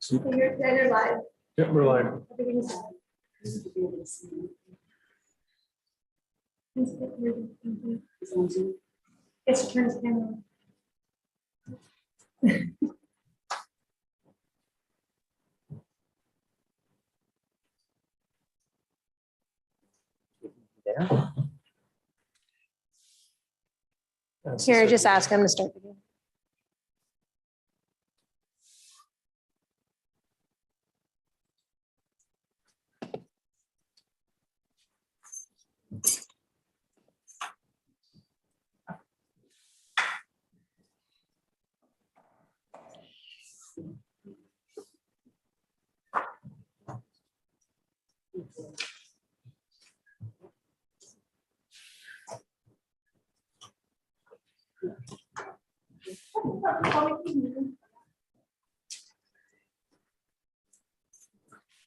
So you're live. Yeah, we're live. Everything's live. Yes, turn his camera on. Here, just ask him to start. the game.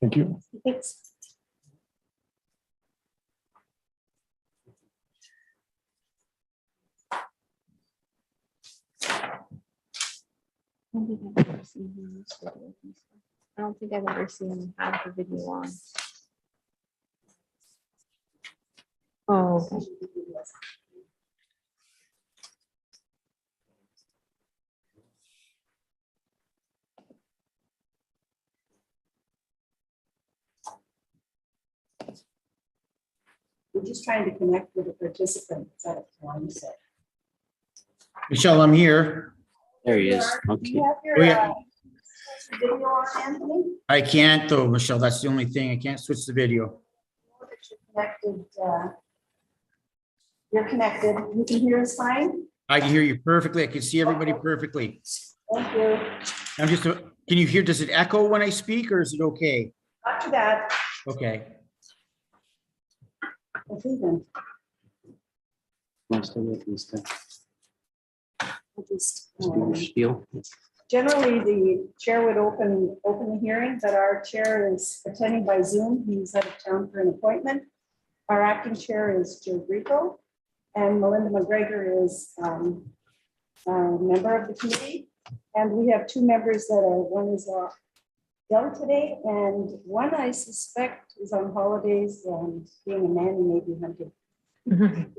Thank you. Thanks. I don't think I've ever seen him have the video on. Oh, okay. We're just trying to connect with the participants at once. Michelle, I'm here. There he is. Do Okay. you have your Oh, yeah. video on, Anthony? I can't though, Michelle. That's the only thing. I can't switch the video. Connected. You're connected. You can hear us fine? I can hear you perfectly. I can see everybody perfectly. Thank you. I'm just, can you hear, does it echo when I speak or is it okay? Not too bad. Okay. Okay then. Wants to look and stuff. I'll just, Just do your spiel. generally, the chair would open the hearing, but our chair is attending by Zoom. He's out of town for an appointment. Our acting chair is Joe Greco, and Melinda McGregor is a member of the committee. And we have two members that are, one is ill today, and one I suspect is on holidays, and being a man, he may be hunted.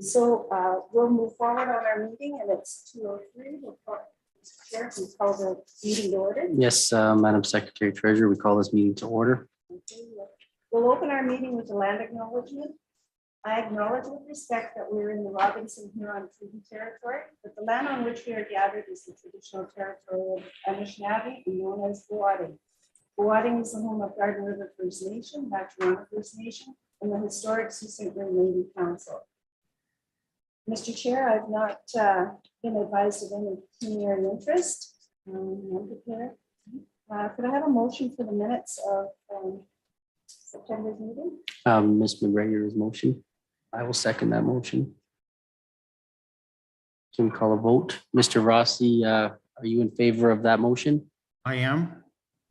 So we'll move forward on our meeting, and it's 2:03. We'll Chair, please call the meeting to order. Yes, Madam Secretary Treasurer, we call this meeting to order. Okay, we'll open our meeting with the land acknowledgement. I acknowledge with respect that we're in the Robinson Huron Treaty Territory, that the land on which we are gathered is the traditional territory of Anishinaabe and known as Buading. Buading is the home of Garden River First Nation, Matrimony First Nation, and the historic Sault Ste. Marie Navy Council. Mr. Chair, I've not been advised of any pecuniary interest. I'm prepared. Could I have a motion for the minutes of September's meeting? Ms. McGregor's motion. I will second that motion. Can we call a vote? Mr. Rossi, are you in favor of that motion? I am.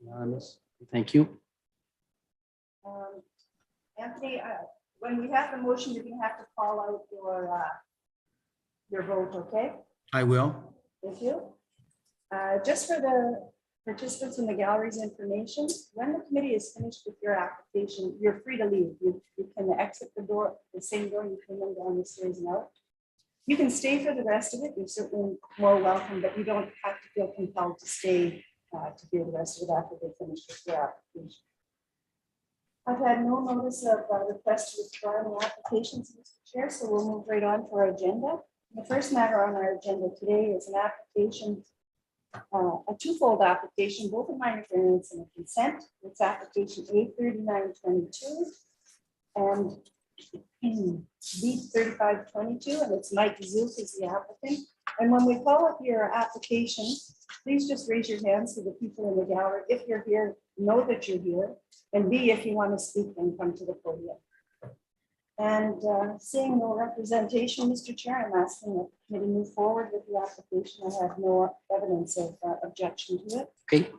Unanimous. Thank you. Anthony, when we have the motion, you're gonna have to call out your vote, okay? I will. Thank you. Just for the participants in the gallery's information, when the committee is finished with your application, you're free to leave. You can exit the door, the same door you came in down the stairs and out. You can stay for the rest of it. You're certainly more welcome, but you don't have to feel compelled to stay to hear the rest of it after they finish with their application. I've had no notice of request to withdraw any applications, Mr. Chair, so we'll move right on to our agenda. The first matter on our agenda today is an application, a twofold application, both a minor variance and a consent. It's application A3922 and B3522, and it's Mike Zook is the applicant. And when we call up your application, please just raise your hand so the people in the gallery, if you're here, know that you're here. And B, if you want to speak, then come to the podium. And seeing no representation, Mr. Chair, I'm asking that the committee move forward with the application. I have no evidence of objection to it. Okay.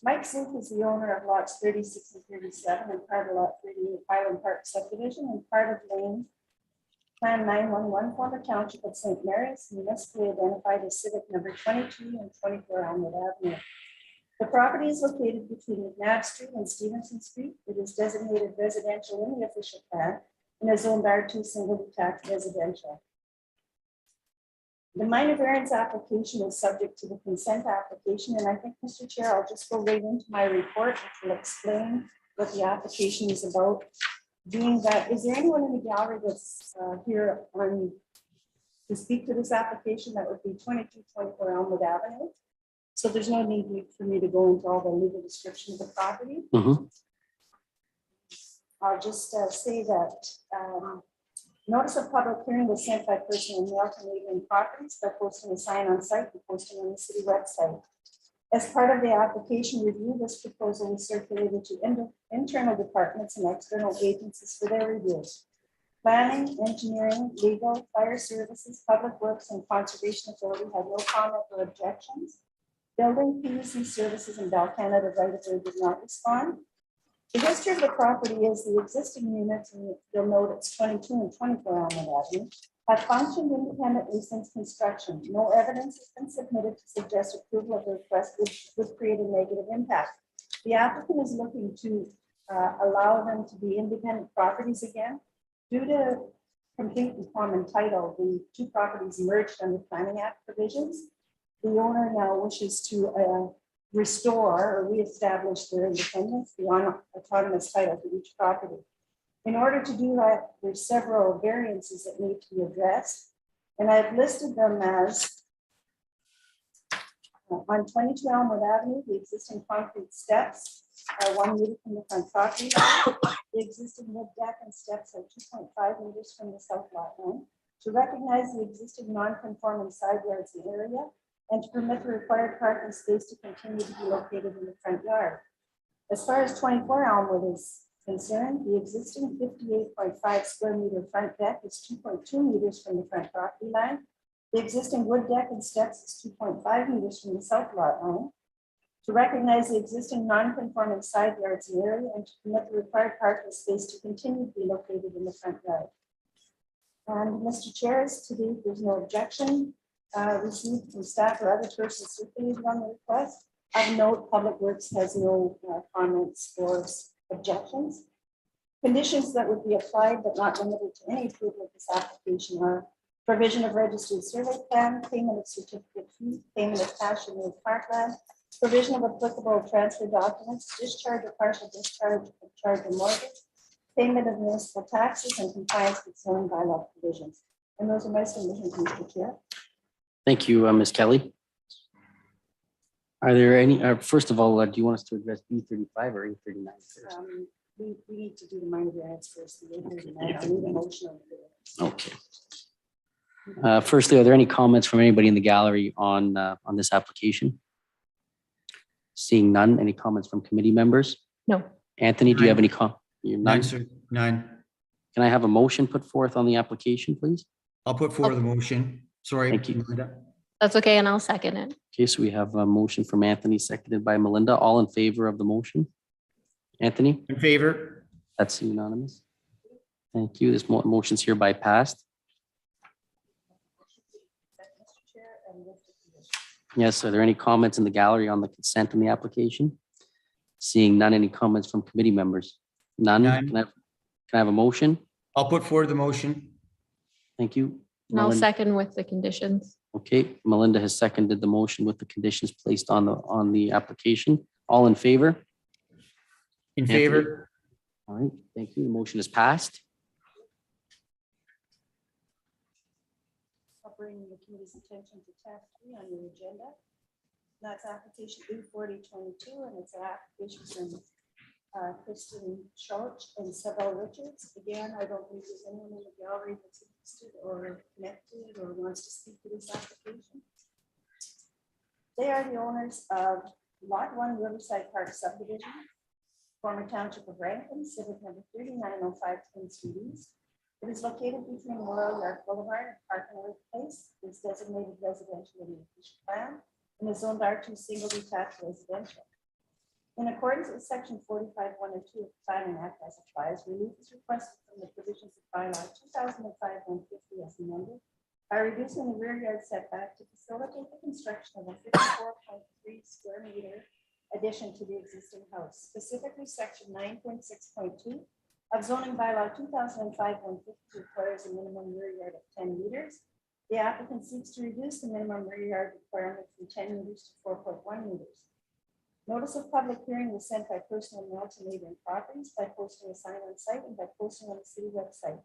Mike Zook is the owner of lots 36 and 37 and part of lot 38 Highland Park subdivision and part of lane Plan 911 former township of St. Mary's, municipally identified as civic number 22 and 24 Elmwood Avenue. The property is located between McNabb Street and Stevenson Street. It is designated residential in the official plan and is zoned R2 single detached residential. The minor variance application is subject to the consent application, and I think, Mr. Chair, I'll just go right into my report, which will explain what the application is about. Doing that, is there anyone in the gallery that's here on to speak to this application? That would be 2224 Elmwood Avenue. So there's no need for me to go into all the legal description of the property. I'll just say that notice of public hearing was sent by person in Milton Neighboring Properties by posting a sign on site and posting on the city website. As part of the application review, this proposal was circulated to internal departments and external agencies for their reviews. Planning, engineering, legal, fire services, public works, and conservation authority had no comment or objections. Building, PUC services, and Bell Canada right of way did not respond. The history of the property is the existing units, and you'll note it's 22 and 24 Elmwood Avenue, have functioned independently since construction. No evidence has been submitted to suggest approval of the request would create a negative impact. The applicant is looking to allow them to be independent properties again. Due to complete and common title, the two properties merged under Planning Act provisions. The owner now wishes to restore or reestablish their independence, the autonomous title to each property. In order to do that, there's several variances that need to be addressed, and I've listed them as on 22 Elmwood Avenue, the existing concrete steps are 1 meter from the front property line. The existing wood deck and steps are 2.5 meters from the south lot line. To recognize the existing non-conforming side yards in the area, and to permit the required parking space to continue to be located in the front yard. As far as 24 Elmwood is concerned, the existing 58.5 square meter front deck is 2.2 meters from the front property line. The existing wood deck and steps is 2.5 meters from the south lot line. To recognize the existing non-conforming side yards in the area and to permit the required parking space to continue to be located in the front yard. And Mr. Chair, as to date, there's no objection received from staff or other persons circulated on the request. Of note, Public Works has no comments or objections. Conditions that would be applied but not limited to any approval of this application are provision of registered survey plan, payment of certificate fee, payment of cash in lieu of parkland, provision of applicable transfer documents, discharge or partial discharge of charge or mortgage, payment of municipal taxes, and compliance with zoning bylaw provisions. And those are my submissions, Mr. Chair. Thank you, Ms. Kelly. Are there any, first of all, do you want us to address B35 or A39 first? We need to do the minor variance first. I need a motion on the Okay. Firstly, are there any comments from anybody in the gallery on this application? Seeing none, any comments from committee members? No. Anthony, do you have any None, none? sir. None. Can I have a motion put forth on the application, please? I'll put forward the motion. Sorry. Thank you. Melinda. That's okay, and I'll second it. Okay, so we have a motion from Anthony, seconded by Melinda. All in favor of the motion? Anthony? In favor? That's unanimous. Thank you. This motion's hereby passed. Mr. Chair, and with the condition. Yes, are there any comments in the gallery on the consent on the application? Seeing none, any comments from committee members? None? None. Can I have a motion? I'll put forward the motion. Thank you. And I'll Melinda. second with the conditions. Okay, Melinda has seconded the motion with the conditions placed on the application. All in favor? In Anthony? favor? All right, thank you. The motion is passed. I'll bring the committee's attention to tab 3 on your agenda. That's application B4022, and it's an application from Kristen Schultz and Sabelle Richards. Again, I don't think there's anyone in the gallery that's interested or connected or wants to speak to this application. They are the owners of Lot 1 Riverside Park subdivision, former township of Rankin, civic number 3905 Twin Street East. It is located between Royal Yard Boulevard and Park Place. It is designated residential in the official plan and is zoned R2 single detached residential. In accordance with section 45(1) or 2 of the Planning Act as applies, relief is requested from the provisions of bylaw 2005-150 as amended by reducing the rear yard setback to facilitate the construction of a 54.3 square meter addition to the existing house, specifically section 9.6.2 of zoning bylaw 2005-150 requires a minimum rear yard of 10 meters. The applicant seeks to reduce the minimum rear yard requirement from 10 meters to 4.1 meters. Notice of public hearing was sent by personal mail to neighboring properties by posting a sign on site and by posting on the city website.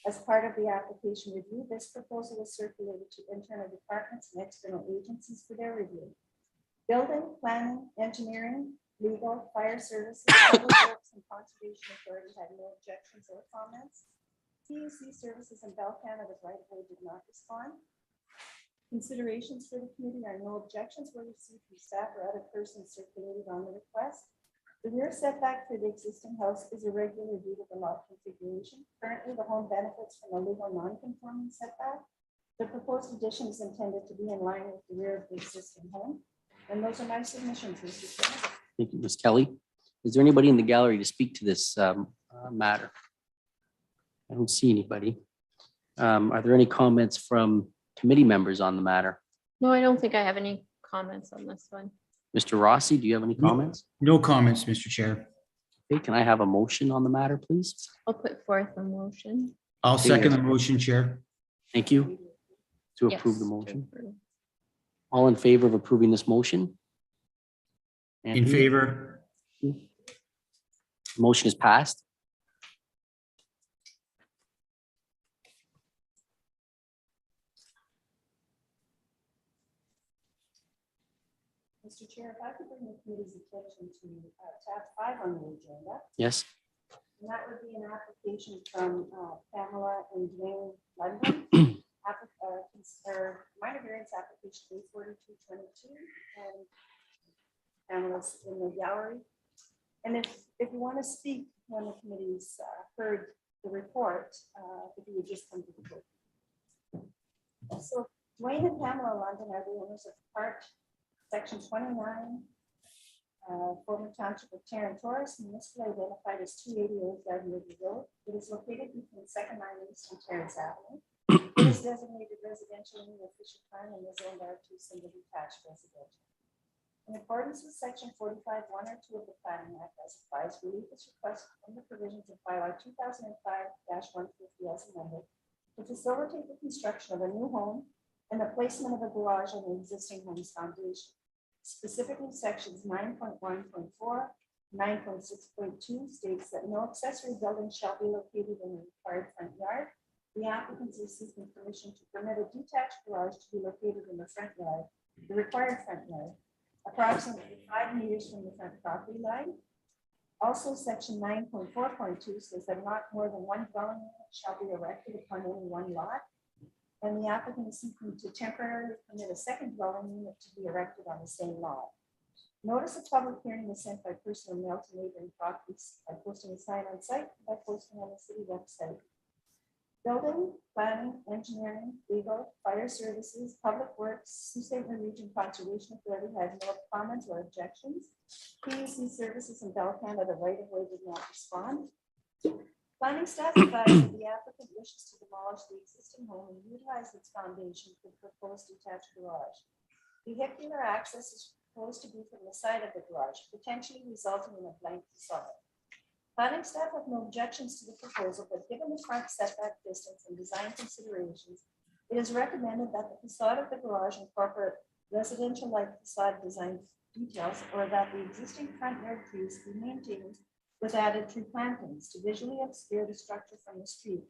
As part of the application review, this proposal was circulated to internal departments and external agencies for their review. Building, planning, engineering, legal, fire services, public works, and conservation authority had no objections or comments. PUC services and Bell Canada right of way did not respond. Considerations for the committee are no objections were received from staff or other persons circulated on the request. The rear setback for the existing house is irregular due to the lot configuration. Currently, the home benefits from a legal non-conforming setback. The proposed addition is intended to be in line with the rear of the existing home. And those are my submissions, Mr. Chairman. Thank you, Ms. Kelly. Is there anybody in the gallery to speak to this matter? I don't see anybody. Are there any comments from committee members on the matter? No, I don't think I have any comments on this one. Mr. Rossi, do you have any No. comments? No comments, Mr. Chair. Okay, can I have a motion on the matter, please? I'll put forth a motion. I'll second the motion, Chair. Thank you. To Yes, approve the to motion. approve. All in favor of approving this motion? In Anthony? favor? Motion is passed. Mr. Chair, if I could bring the committee's attention to tab 5 on the agenda. Yes, And that would be an application from Pamela and Dwayne London. Minor variance application A4222. And Pamela's in the gallery. And if you want to speak when the committee's heard the report, if you would just come to the board. So Dwayne and Pamela London are the owners of part section 29, former township of Terran Taurus, municipally identified as 288 Gardner Road. It is located between 2nd Line East and Terrace Avenue. It is designated residential in the official plan and is owned by 2 single detached residential. In accordance with section 45, 1 or 2 of the Planning Act as advised, relief is requested from the provisions of bylaw 2005-150 as amended to facilitate the construction of a new home and the placement of a garage on the existing home's foundation. Specifically, sections 9.1.4, 9.6.2 states that no accessory building shall be located in the required front yard. The applicants are seeking permission to permit a detached garage to be located in the front yard, the required front yard, approximately 5 meters from the front property line. Also, section 9.4.2 says that not more than 1 dwelling unit shall be erected upon any one lot. And the applicant is seeking to temporarily permit a second dwelling unit to be erected on the same lot. Notice of public hearing is sent by personal mail to neighboring properties by posting a sign on site, by posting on the city website. Building, planning, engineering, legal, fire services, public works, Sault Ste. Marie Region Conservation Authority had no comments or objections. PUC services and Bell Canada right of way did not respond. Planning staff advised that the applicant wishes to demolish the existing home and utilize its foundation for the proposed detached garage. Vehicular access is proposed to be from the side of the garage, potentially resulting in a blank facade. Planning staff have no objections to the proposal, but given the front setback distance and design considerations, it is recommended that the facade of the garage incorporate residential-like facade design details, or that the existing front yard trees be maintained with added tree plantings to visually obscure the structure from the street.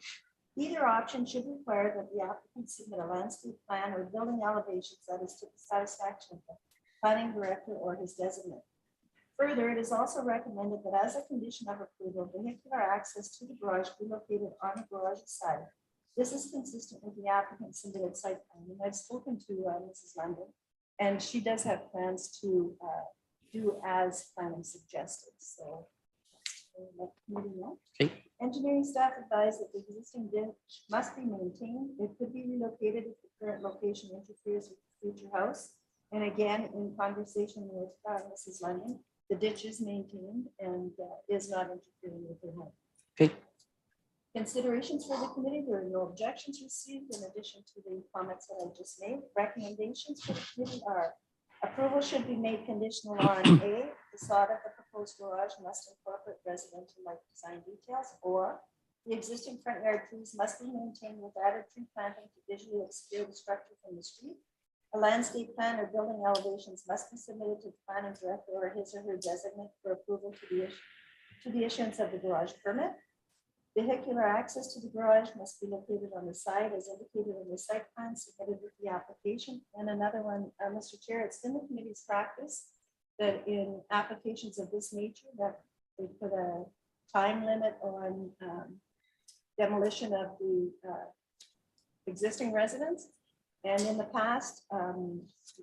Either option should require that the applicant submit a landscape plan or building elevations that is to the satisfaction of the planning director or his designate. Further, it is also recommended that as a condition of approval, vehicular access to the garage be located on the garage side. This is consistent with the applicant submitted site plan. And I've spoken to Mrs. London, and she does have plans to do as planning suggested. So Okay. engineering staff advised that the existing ditch must be maintained. It could be relocated if the current location interferes with the future house. And again, in conversation with Mrs. London, the ditch is maintained and is not interfering with the home. Okay. Considerations for the committee, there are no objections received in addition to the comments that I just made. Recommendations for the committee are Approval should be made conditional on A, facade of the proposed garage must incorporate residential-like design details, or the existing front yard trees must be maintained with added tree planting to visually obscure the structure from the street. A landscape plan or building elevations must be submitted to the planning director or his or her designate for approval to the issuance of the garage permit. Vehicular access to the garage must be located on the side as indicated in the site plan submitted with the application. And another one, Mr. Chair, it's been the committee's practice that in applications of this nature that they put a time limit on demolition of the existing residence. And in the past,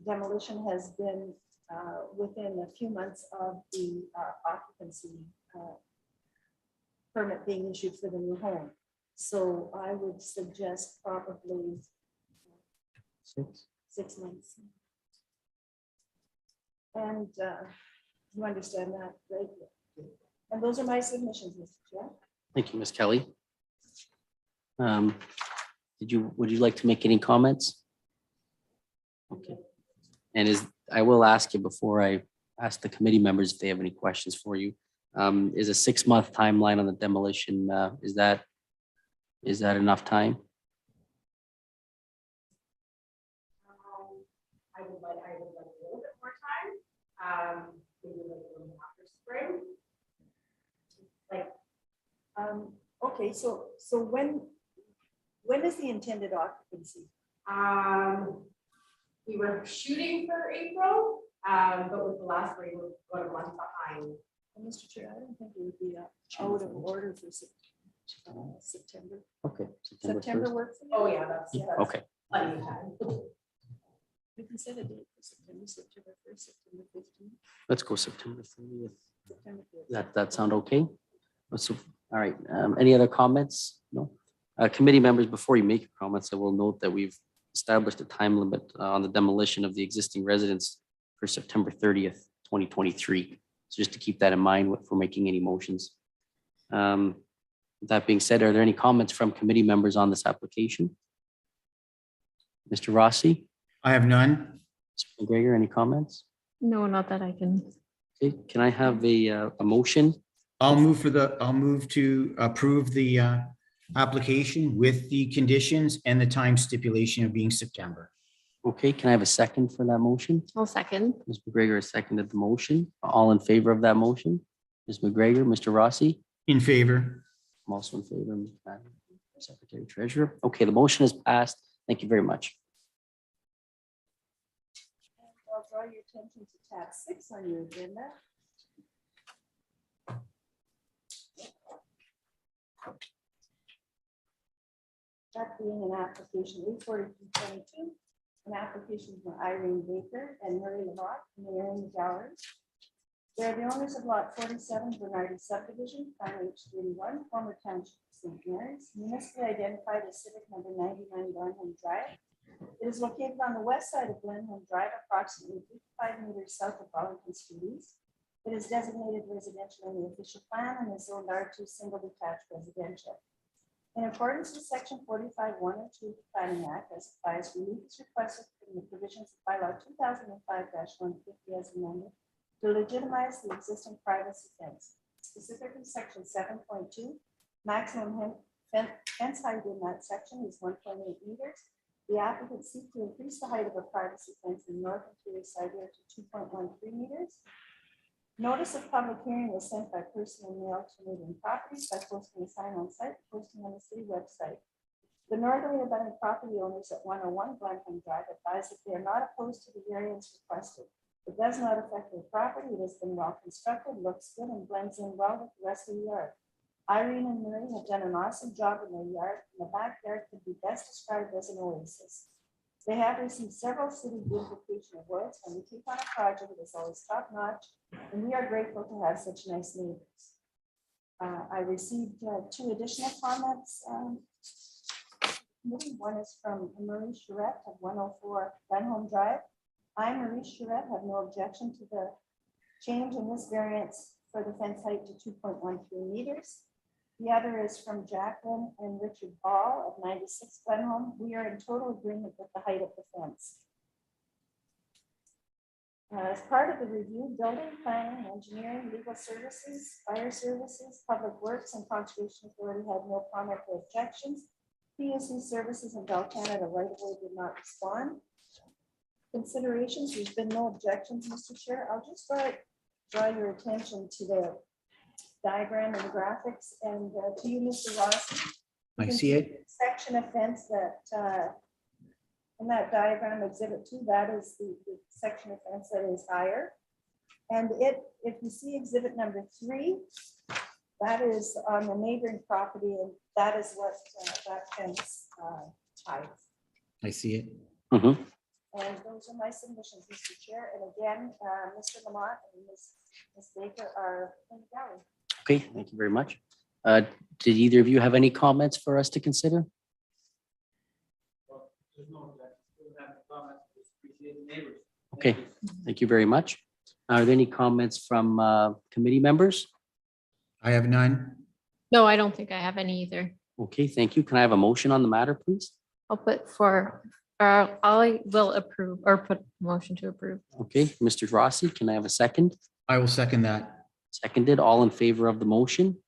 demolition has been within a few months of the occupancy permit being issued for the new home. So I would suggest probably 6 months. And you understand that, right? And those are my submissions, Mr. Chair. Thank you, Ms. Kelly. Would you like to make any comments? Okay. And I will ask you before I ask the committee members if they have any questions for you. Is a 6-month timeline on the demolition, is that enough time? I would like a little bit more time, maybe like a little after spring. Okay, so when is the intended occupancy? We were shooting for April, but with the last rain, we're about a month behind. And Mr. Chair, I don't think it would be out of order for September. Okay. September 1st. works. Oh, yeah, that's Okay, plenty of time. We can set a date for September 1st, September 15th, let's go September 30th. September 5th. That sound okay? All right, any other comments? No? Committee members, before you make your comments, I will note that we've established a time limit on the demolition of the existing residence for September 30th, 2023. So just to keep that in mind if we're making any motions. With that being said, are there any comments from committee members on this application? Mr. Rossi, I have none. Mr. McGregor, any comments? No, not that I can. Okay, can I have a motion? I'll move to approve the application with the conditions and the time stipulation of being September. Okay, can I have a second for that motion? I'll second. Ms. McGregor has seconded the motion. All in favor of that motion? Ms. McGregor, Mr. Rossi? In favor. I'm also in favor, Madam Secretary Treasurer. Okay, the motion is passed. Thank you very much. And I'll draw your attention to tab 6 on your agenda. That being an application 84222, an application from Irene Baker and Murray Levant in the area gallery. They are the owners of lot 47 Bernardi subdivision, Prime H31, former township of St. Mary's, municipally identified as civic number 99 Glenholm Drive. It is located on the west side of Glenholm Drive, approximately 55 meters south of Arlington Street East. It is designated residential in the official plan and is zoned R2 single detached residential. In accordance with section 45(1) of the Planning Act, as applies, relief is requested from the provisions of bylaw 2005-150 as amended to legitimize the existing privacy fence, specifically section 7.2. Maximum fence height in that section is 1.8 meters. The applicant seeks to increase the height of a privacy fence in the north interior side yard to 2.13 meters. Notice of public hearing was sent by personal mail to neighboring properties by posting a sign on site, posting on the city website. The northerly abutting property owners at 101 Glenholm Drive advise that they are not opposed to the variance requested. It does not affect their property. It has been well constructed, looks good, and blends in well with the rest of the yard. Irene and Murray have done an awesome job in their yard, and the backyard could be best described as an oasis. They have received several city beautification awards, and we take on a project that is always top notch, and we are grateful to have such nice neighbors. I received 2 additional comments. One is from Marie Charette of 104 Glenholm Drive. I, Marie Charette, have no objection to the change in this variance for the fence height to 2.13 meters. The other is from Jacqueline and Richard Ball of 96 Glenholm. We are in total agreement with the height of the fence. As part of the review, building, planning, engineering, legal services, fire services, public works, and conservation authority had no comment or objections. PSC services in Bell Canada right away did not respond. Considerations, there's been no objections, Mr. Chair. I'll just draw your attention to the diagram and the graphics, and to you, Mr. Ross. I see it. Section of fence that in that diagram, exhibit 2, that is the section of fence that is higher. And if you see exhibit number 3, that is on the neighboring property, and that is what that fence hides. I see it. Mhm. And those are my submissions, Mr. Chair. And again, Mr. Lamont and Ms. Baker are in the gallery. Okay, thank you very much. Did either of you have any comments for us to consider? Okay, thank you very much. Are there any comments from committee members? I have none. No, I don't think I have any either. Okay, thank you. Can I have a motion on the matter, please? I'll put I will approve or put motion to approve. Okay, Mr. Rossi, can I have a second? I will second that. Seconded, all in favor of the motion?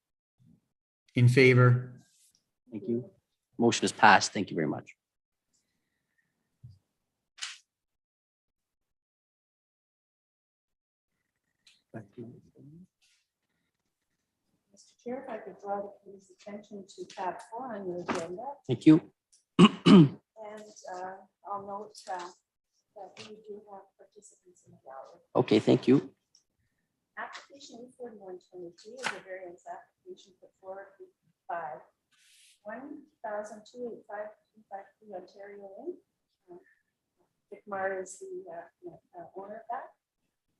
In favor. Thank you. Motion is passed. Thank you very much. Mr. Chair, if I could draw the committee's attention to tab 4 on your agenda. Thank you. And I'll note that we do have participants in the gallery. Okay, thank you. Application 4122 is a variance application put forward by 1,285 Ontario Inc. Dickmar is the owner of that.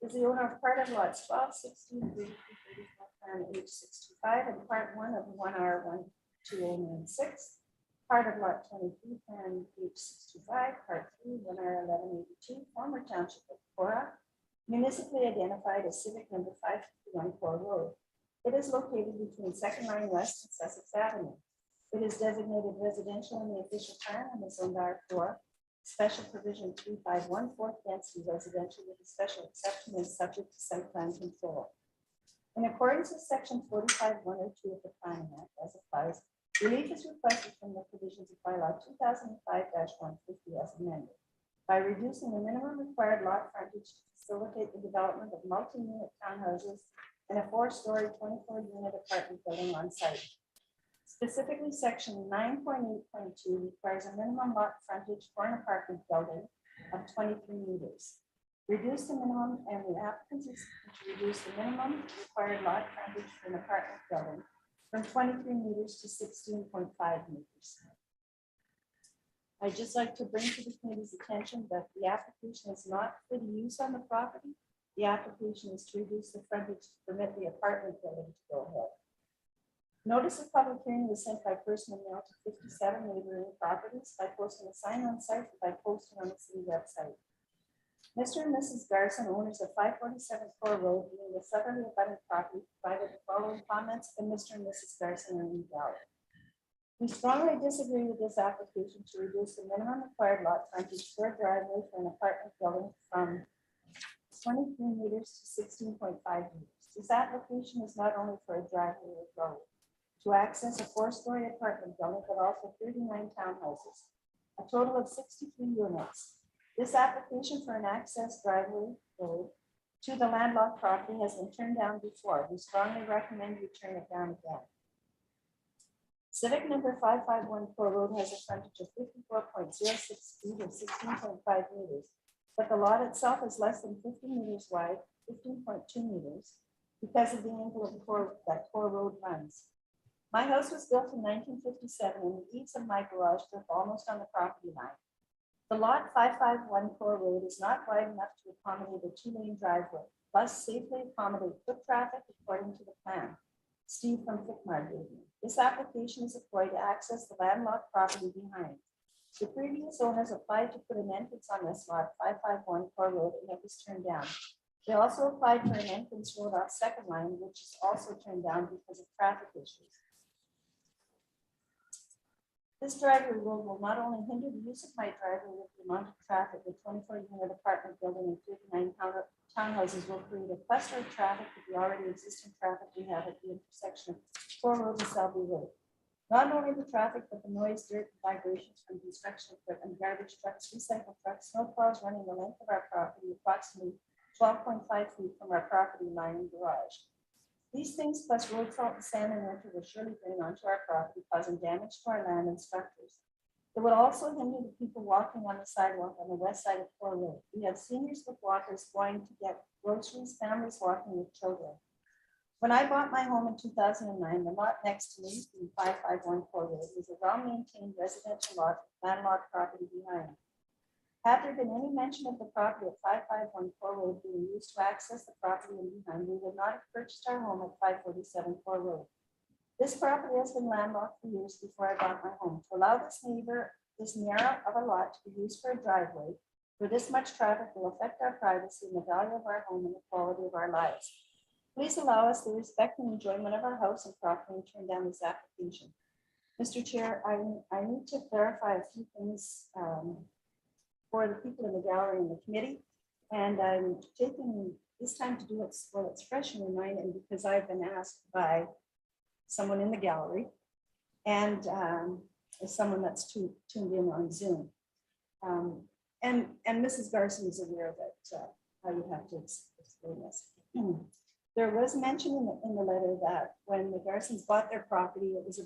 Is the owner of part of lots 12, 16, 33, 34, and H625, and part 1 of 1R12096. Part of lot 23 and H625, part 3, 1R1182, former township of Cora, municipally identified as civic number 551 Cora Road. It is located between Second Line West and Sussex Avenue. It is designated residential in the official plan and is zoned R4. Special provision 351, fourth density residential with a special exception is subject to site plan control. In accordance with section 45(1)(2) of the Planning Act as applies, relief is requested from the provisions of bylaw 2005-150 as amended by reducing the minimum required lot frontage to facilitate the development of multi-unit townhouses and a 4-story 24-unit apartment building on site. Specifically, section 9.8.2 requires a minimum lot frontage for an apartment building of 23 meters. Reduce the minimum, and the applicant is to reduce the minimum required lot frontage for an apartment building from 23 meters to 16.5 meters. I'd just like to bring to the committee's attention that the application is not for the use on the property. The application is to reduce the frontage to permit the apartment building to go ahead. Notice of public hearing was sent by personal mail to 57 neighboring properties by posting a sign on site and by posting on the city website. Mr. and Mrs. Garson, owners of 547 Cora Road, being the southerly abutting property, provided the following comments, and Mr. and Mrs. Garson are in the gallery. We strongly disagree with this application to reduce the minimum required lot frontage for a driveway for an apartment building from 23 meters to 16.5 meters. This application is not only for a driveway or road to access a 4-story apartment building, but also 39 townhouses, a total of 63 units. This application for an access driveway road to the landlocked property has been turned down before. We strongly recommend you turn it down again. Civic number 551 Cora Road has a frontage of 54.06 feet or 16.5 meters, but the lot itself is less than 50 meters wide, 15.2 meters, because of the angle of that Cora Road runs. My house was built in 1957, and the eaves of my garage live almost on the property line. The lot 551 Cora Road is not wide enough to accommodate a 2-lane driveway, plus safely accommodate foot traffic according to the plan Steve from Fickmar gave me. This application is a ploy to access the landlocked property behind. The previous owners applied to put an entrance on this lot 551 Cora Road, and it was turned down. They also applied for an entrance road off Second Line, which is also turned down because of traffic issues. This driveway road will not only hinder the use of my driveway with the amount of traffic, the 24-unit apartment building and 39 townhouses will create a cluster of traffic with the already existing traffic we have at the intersection of Four Roads and Selby Road. Not only the traffic, but the noise, dirt, and vibrations from construction equipment, garbage trucks, recycle trucks, snow plows running the length of our property, approximately 12.5 feet from our property line and garage. These things plus road salt and sand and winter will surely drain onto our property, causing damage to our land and structures. It would also hinder the people walking on the sidewalk on the west side of Four Road. We have seniors with walkers going to get groceries, families walking with children. When I bought my home in 2009, the lot next to me, 5514 Road, was a well-maintained residential lot, with landlocked property behind. Had there been any mention of the property at 5514 Road being used to access the property and behind, we would not have purchased our home at 547 Road. This property has been landlocked for years before I bought my home. To allow this neighbor, this narrow of a lot to be used for a driveway, for this much traffic will affect our privacy and the value of our home and the quality of our lives. Please allow us the respect and enjoyment of our house and property and turn down this application. Mr. Chair, I need to clarify a few things for the people in the gallery and the committee. And I'm taking this time to do it while it's fresh in your mind and because I've been asked by someone in the gallery and someone that's tuned in on Zoom. And Mrs. Garson is aware that I would have to explain this. There was mention in the letter that when the Garsons bought their property, it was a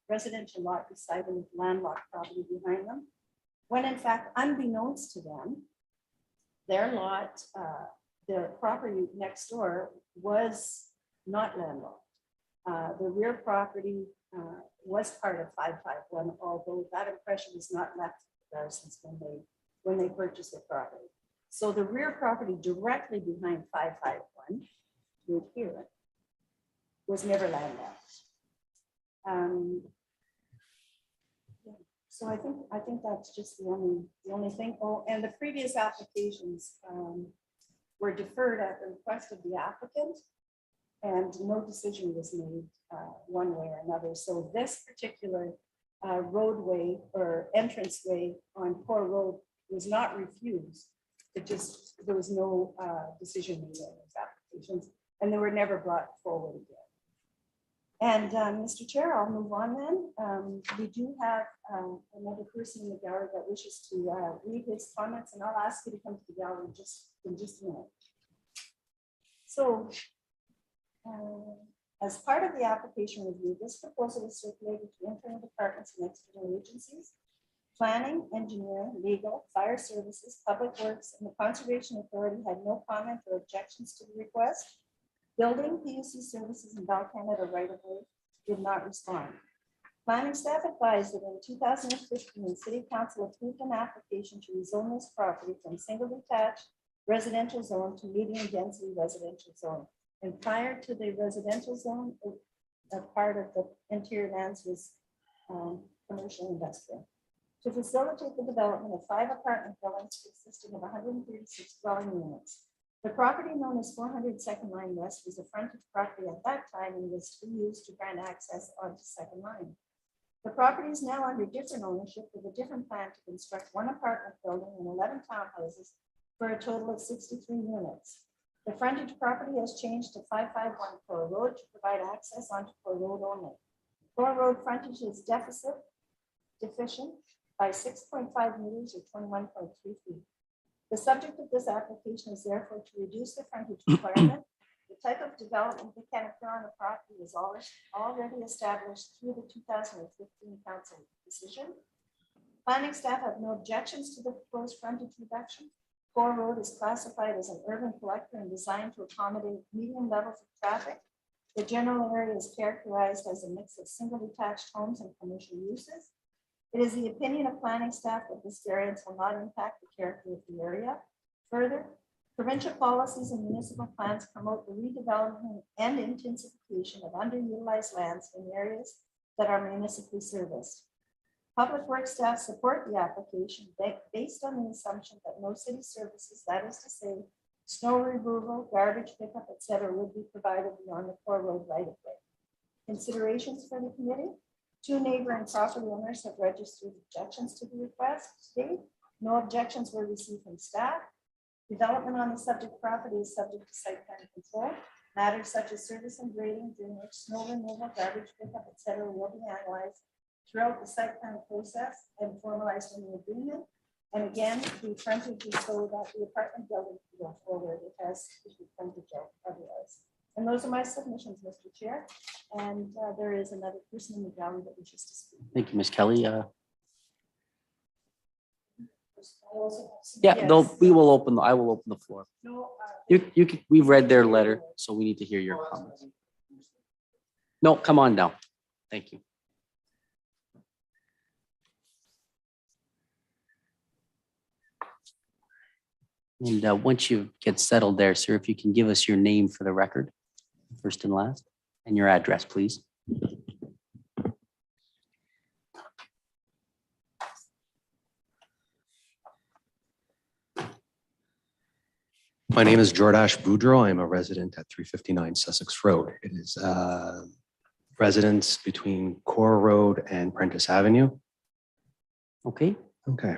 residential lot beside them with landlocked property behind them. When in fact, unbeknownst to them, their lot, the property next door was not landlocked. The rear property was part of 551, although that impression was not left to the Garsons when they purchased the property. So the rear property directly behind 551 here was never landlocked. So I think that's just the only thing. Oh, and the previous applications were deferred at the request of the applicant, and no decision was made one way or another. So this particular roadway or entranceway on Poor Road was not refused. It just, there was no decision made on those applications, and they were never brought forward again. And Mr. Chair, I'll move on then. We do have another person in the gallery that wishes to read his comments, and I'll ask you to come to the gallery in just a minute. So, as part of the application review, this proposal is circulated to internal departments and external agencies, planning, engineering, legal, fire services, public works, and the Conservation Authority had no comment or objections to the request. Building, PUC services, and Bell Canada right-of-way did not respond. Planning staff advised that in 2015, City Council approved an application to rezone this property from single detached residential zone to medium density residential zone. And prior to the residential zone, a part of the interior lands was commercial industrial. To facilitate the development of 5 apartment buildings consisting of 136 dwelling units. The property known as 400 Second Line West was a frontage property at that time and was to be used to grant access onto Second Line. The property is now under different ownership with a different plan to construct 1 apartment building and 11 townhouses for a total of 63 units. The frontage property has changed to 551 Poor Road to provide access onto Poor Road only. Poor Road frontage is deficient by 6.5 meters or 21.3 feet. The subject of this application is therefore to reduce the frontage requirement. The type of development that can occur on the property is already established through the 2015 council decision. Planning staff have no objections to the proposed frontage reduction. Poor Road is classified as an urban collector and designed to accommodate medium levels of traffic. The general area is characterized as a mix of single detached homes and commercial uses. It is the opinion of planning staff that this variance will not impact the character of the area. Further, provincial policies and municipal plans promote the redevelopment and intensification of underutilized lands in areas that are municipally serviced. Public works staff support the application based on the assumption that no city services, that is to say, snow removal, garbage pickup, etc., would be provided beyond the Poor Road right of way. Considerations for the committee: 2 neighboring property owners have registered objections to the request. To date, no objections were received from staff. Development on the subject property is subject to site plan control. Matters such as service and grading, during which snow removal, garbage pickup, etc., will be analyzed throughout the site plan process and formalized in the agreement. And again, the frontage is so that the apartment building can go forward. It has to be frontage out otherwise. And those are my submissions, Mr. Chair. And there is another person in the gallery that wishes to speak. Thank you, Ms. Kelly. Yeah, no, Yes. we will open, I will open the floor. No, We've read their letter, so we need to hear your comments. No, come on down. Thank you. And once you get settled there, sir, if you can give us your name for the record, first and last, and your address, please. My name is Jordash Boudreau. I'm a resident at 359 Sussex Road. It is residence between Core Road and Prentice Avenue. Okay, Okay.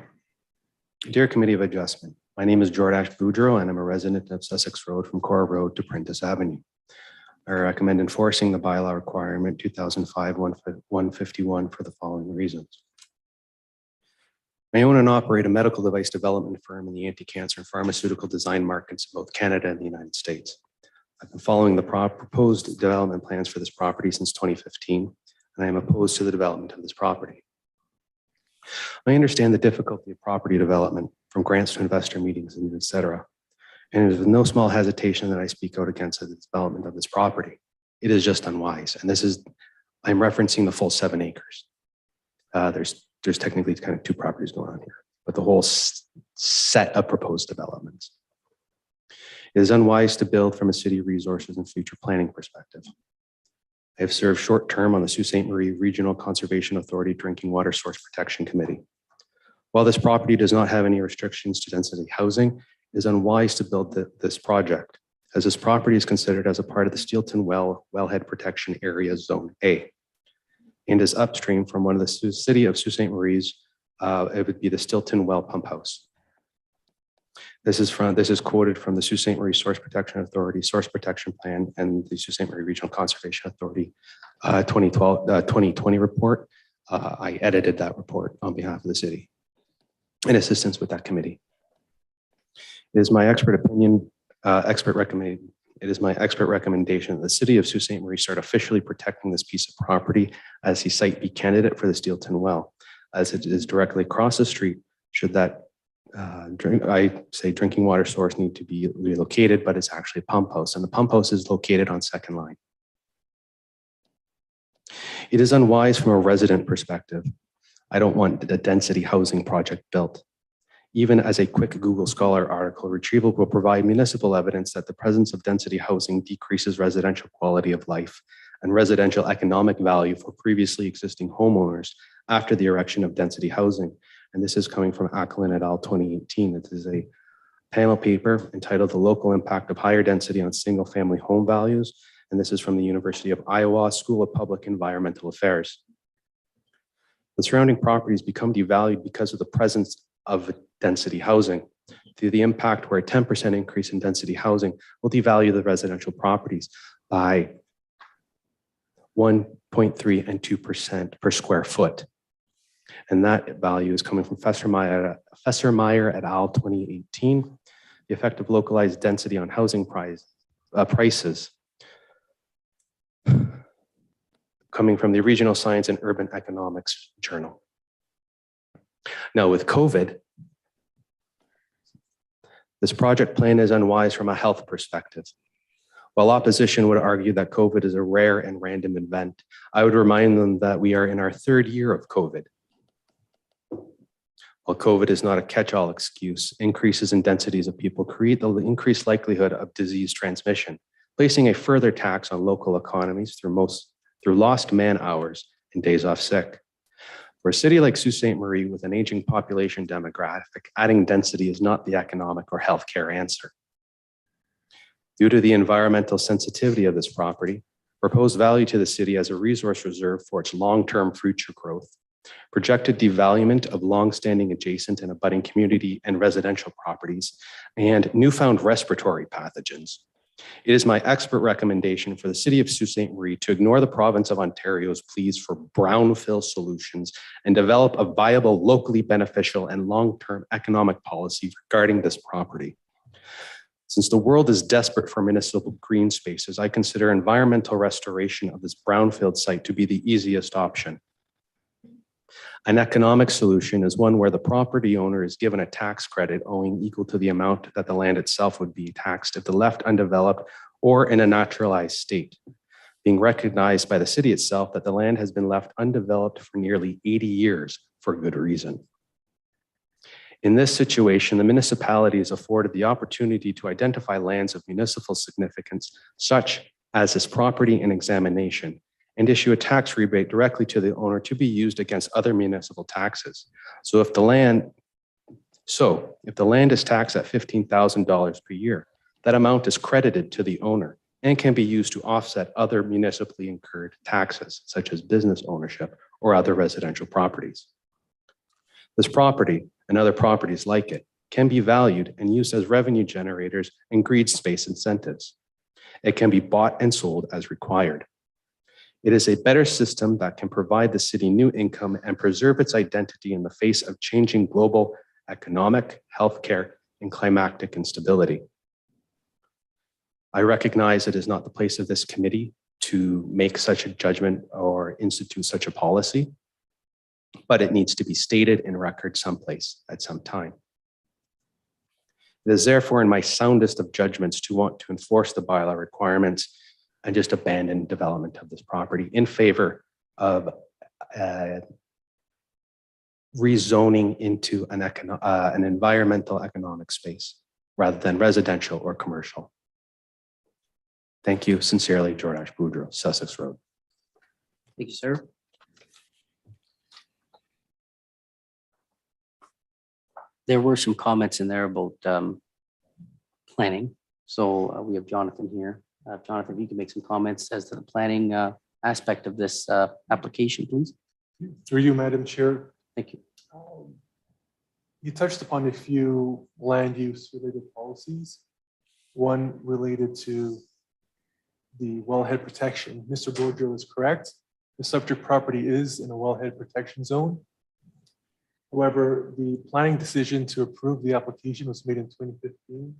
Dear Committee of Adjustment, my name is Jordash Boudreau and I'm a resident of Sussex Road from Core Road to Prentice Avenue. I recommend enforcing the bylaw requirement 2005-151 for the following reasons. I own and operate a medical device development firm in the anti-cancer and pharmaceutical design markets of both Canada and the United States. I've been following the proposed development plans for this property since 2015, and I am opposed to the development of this property. I understand the difficulty of property development, from grants to investor meetings and et cetera. And it is with no small hesitation that I speak out against the development of this property. It is just unwise. And I'm referencing the full 7 acres. There's technically kind of 2 properties going on here, but the whole set of proposed developments. It is unwise to build from a city resources and future planning perspective. I have served short-term on the Sault Ste. Marie Regional Conservation Authority Drinking Water Source Protection Committee. While this property does not have any restrictions to density housing, it is unwise to build this project, as this property is considered as a part of the Steelton Wellhead Protection Area Zone A, and is upstream from one of the city of Sault Ste. Marie's, it would be the Steelton Well Pump House. This is quoted from the Sault Ste. Marie Source Protection Authority Source Protection Plan and the Sault Ste. Marie Regional Conservation Authority 2020 report. I edited that report on behalf of the city in assistance with that committee. It is my expert opinion, it is my expert recommendation that the city of Sault Ste. Marie start officially protecting this piece of property as the site be candidate for the Steelton Well, as it is directly across the street. Should that drinking water source need to be relocated, but it's actually a pump house, and the pump house is located on Second Line. It is unwise from a resident perspective. I don't want a density housing project built. Even as a quick Google Scholar article retrieval will provide municipal evidence that the presence of density housing decreases residential quality of life and residential economic value for previously existing homeowners after the erection of density housing. And this is coming from Acklin et al. 2018. It is a panel paper entitled The Local Impact of Higher Density on Single Family Home Values. And this is from the University of Iowa School of Public Environmental Affairs. The surrounding properties become devalued because of the presence of density housing. Through the impact where a 10% increase in density housing will devalue the residential properties by 1.3 and 2% per square foot. And that value is coming from Fessermeyer et al. 2018. The effect of localized density on housing prices coming from the Regional Science and Urban Economics Journal. Now with COVID, this project plan is unwise from a health perspective. While opposition would argue that COVID is a rare and random event, I would remind them that we are in our 3rd year of COVID. While COVID is not a catch-all excuse, increases in densities of people create the increased likelihood of disease transmission, placing a further tax on local economies through lost man hours and days off sick. For a city like Sault Ste. Marie with an aging population demographic, adding density is not the economic or healthcare answer. Due to the environmental sensitivity of this property, proposed value to the city as a resource reserve for its long-term future growth, projected devaluation of longstanding adjacent and abutting community and residential properties, and newfound respiratory pathogens. It is my expert recommendation for the city of Sault Ste. Marie to ignore the province of Ontario's pleas for brownfield solutions and develop a viable, locally beneficial and long-term economic policy regarding this property. Since the world is desperate for municipal green spaces, I consider environmental restoration of this brownfield site to be the easiest option. An economic solution is one where the property owner is given a tax credit owing equal to the amount that the land itself would be taxed if left undeveloped or in a naturalized state, being recognized by the city itself that the land has been left undeveloped for nearly 80 years for good reason. In this situation, the municipality is afforded the opportunity to identify lands of municipal significance, such as this property in examination, and issue a tax rebate directly to the owner to be used against other municipal taxes. So if the land is taxed at $15,000 per year, that amount is credited to the owner and can be used to offset other municipally incurred taxes, such as business ownership or other residential properties. This property and other properties like it can be valued and used as revenue generators and green space incentives. It can be bought and sold as required. It is a better system that can provide the city new income and preserve its identity in the face of changing global economic, healthcare, and climatic instability. I recognize it is not the place of this committee to make such a judgment or institute such a policy, but it needs to be stated in record someplace at some time. It is therefore in my soundest of judgments to want to enforce the bylaw requirements and just abandon development of this property in favor of rezoning into an environmental economic space rather than residential or commercial. Thank you. Sincerely, Jordash Boudreau, Sussex Road. Thank you, sir. There were some comments in there about planning. So we have Jonathan here. Jonathan, if you can make some comments as to the planning aspect of this application, please. Through you, Madam Chair. Thank you. You touched upon a few land use related policies. One related to the wellhead protection. Mr. Boudreau is correct. The subject property is in a wellhead protection zone. However, the planning decision to approve the application was made in 2015,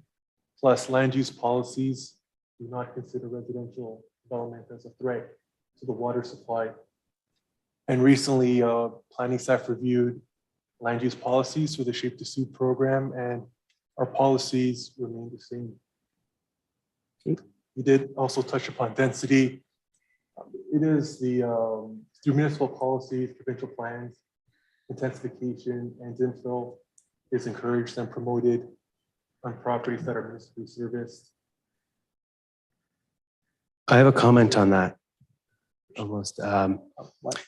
plus land use policies do not consider residential development as a threat to the water supply. And recently, planning staff reviewed land use policies for the Shape to Suit program, and our policies remain the same. We did also touch upon density. It is the through municipal policies, provincial plans, intensification and infill is encouraged and promoted on properties that are municipally serviced. I have a comment on that. Almost.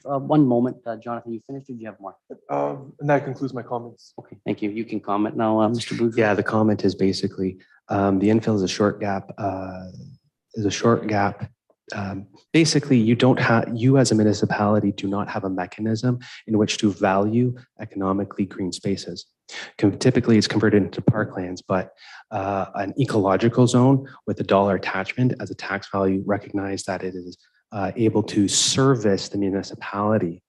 One moment, Jonathan, you finished or do you have more? And that concludes my comments. Okay, thank you. You can comment now, Mr. Boudreau. Yeah, the comment is basically the infill is a short gap. Basically, you as a municipality do not have a mechanism in which to value economically green spaces. Typically, it's converted into parklands, but an ecological zone with a dollar attachment as a tax value recognize that it is able to service the municipality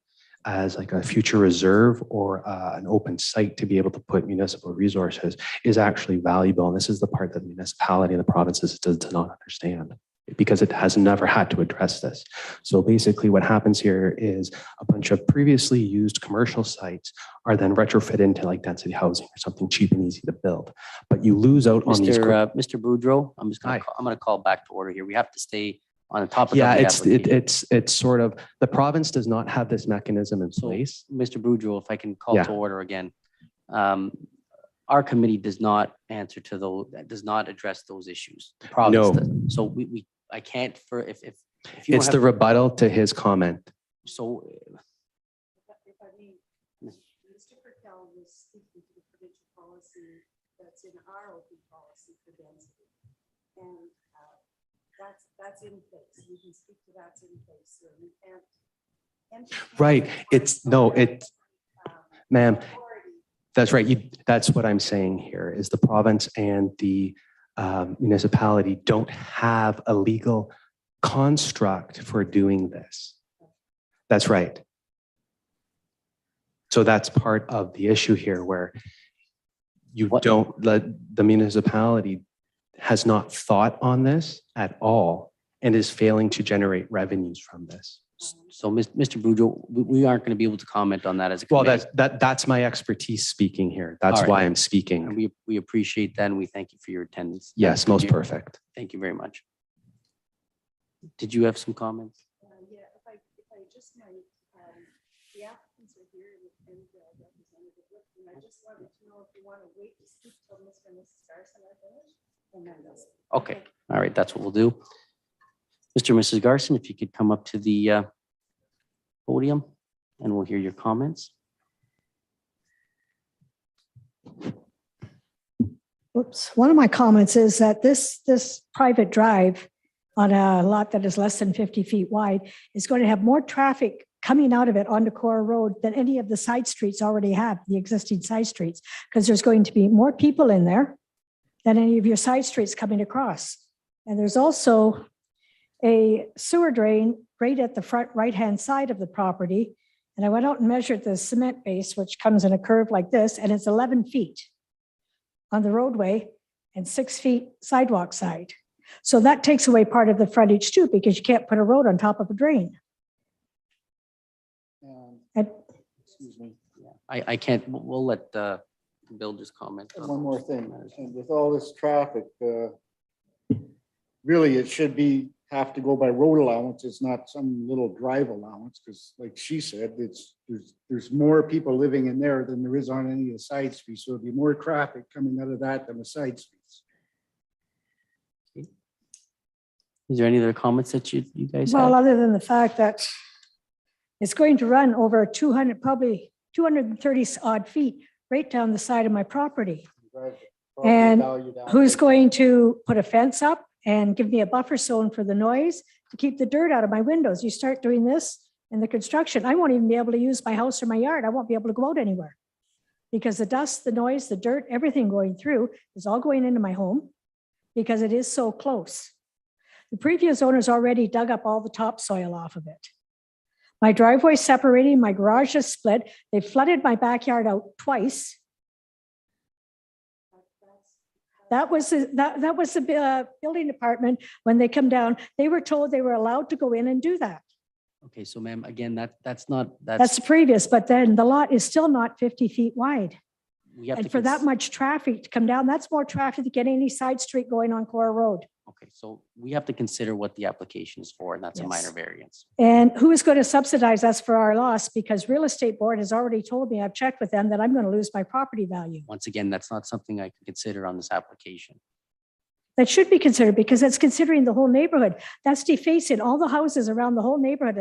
as like a future reserve or an open site to be able to put municipal resources is actually valuable. And this is the part that the municipality and the provinces does not understand, because it has never had to address this. So basically what happens here is a bunch of previously used commercial sites are then retrofit into like density housing or something cheap and easy to build. But you lose out on these. Mr. Boudreau, I'm going to call back to order here. We have to stay on the topic. Yeah, of the application. it's sort of, the province does not have this mechanism in place. Mr. Boudreau, if I can call to order again. Our committee does not answer to those, does not address those issues. The province does. So I can't if you It's the rebuttal to his comment. So If I may, Mr. Perkel was speaking to the provincial policy that's in our open policy for density. And that's in place. You can speak to that's in place. So you can't. enter Right, into it's, no, it, um, ma'am, authority. that's right. That's what I'm saying here is the province and the municipality don't have a legal construct for doing this. That's right. So that's part of the issue here where you What- don't, the municipality has not thought on this at all and is failing to generate revenues from this. So, Mr. Boudreau, we aren't going to be able to comment on that as a Well, committee. that's my expertise speaking here. That's All right. why I'm And speaking. we appreciate that and we thank you for your attendance. Yes, most perfect. Thank you very much. Did you have some comments? Yeah, if I just might, the applicants are here and Representative Lipton, I just wanted to know if you want to wait to speak till Mr. and Mrs. Garson are finished. And then they'll speak. Okay, all right, that's what we'll do. Mr. and Mrs. Garson, if you could come up to the podium and we'll hear your comments. Whoops. One of my comments is that this private drive on a lot that is less than 50 feet wide is going to have more traffic coming out of it onto Cora Road than any of the side streets already have, the existing side streets, because there's going to be more people in there than any of your side streets coming across. And there's also a sewer drain right at the front right-hand side of the property. And I went out and measured the cement base, which comes in a curve like this, and it's 11 feet on the roadway and 6 feet sidewalk side. So that takes away part of the frontage too, because you can't put a road on top of a drain. And Excuse me, I can't, we'll let Bill just comment. on one more those thing, matters. and with all this traffic, really, it should have to go by road allowance. It's not some little drive allowance, because like she said, there's more people living in there than there is on any of the side streets. So it'd be more traffic coming out of that than the side streets. Is there any other comments that you guys well, have? other than the fact that it's going to run over 200, probably 230 odd feet right down the side of my property. And who's going to put a fence up and give me a buffer zone for the noise to keep the dirt out of my windows? You start doing this in the construction, I won't even be able to use my house or my yard. I won't be able to go out anywhere because the dust, the noise, the dirt, everything going through is all going into my home because it is so close. The previous owners already dug up all the topsoil off of it. My driveway separating, my garage is split. They flooded my backyard out twice. That was the building department. When they come down, they were told they were allowed to go in and do that. Okay, so ma'am, again, that's not, That's the previous, but then the lot is still not 50 feet wide. we have to. And for that much traffic to come down, that's more traffic than any side street going on Cora Road. Okay, so we have to consider what the application is for, and that's a Yes. minor variance. And who is going to subsidize us for our loss? Because real estate board has already told me, I've checked with them, that I'm going to lose my property value. Once again, that's not something I can consider on this application. That should be considered because it's considering the whole neighborhood. That's defacing all the houses around the whole neighborhood.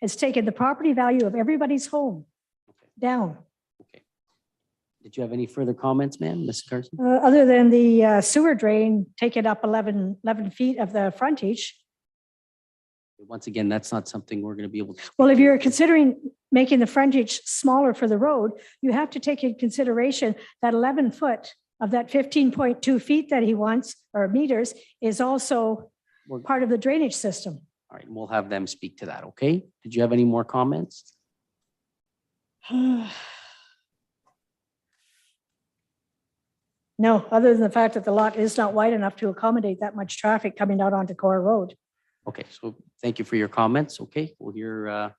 It's taken the property value of everybody's home Okay, down. okay. Did you have any further comments, ma'am, Mrs. Carson? Other than the sewer drain taking up 11 feet of the frontage. Once again, that's not something we're going to be able to. Well, if you're considering making the frontage smaller for the road, you have to take into consideration that 11 foot of that 15.2 feet that he wants, or meters, is also We're- part of the drainage system. All right, we'll have them speak to that, okay? Did you have any more comments? No, other than the fact that the lot is not wide enough to accommodate that much traffic coming out onto Cora Road. Okay, so thank you for your comments, okay? We'll hear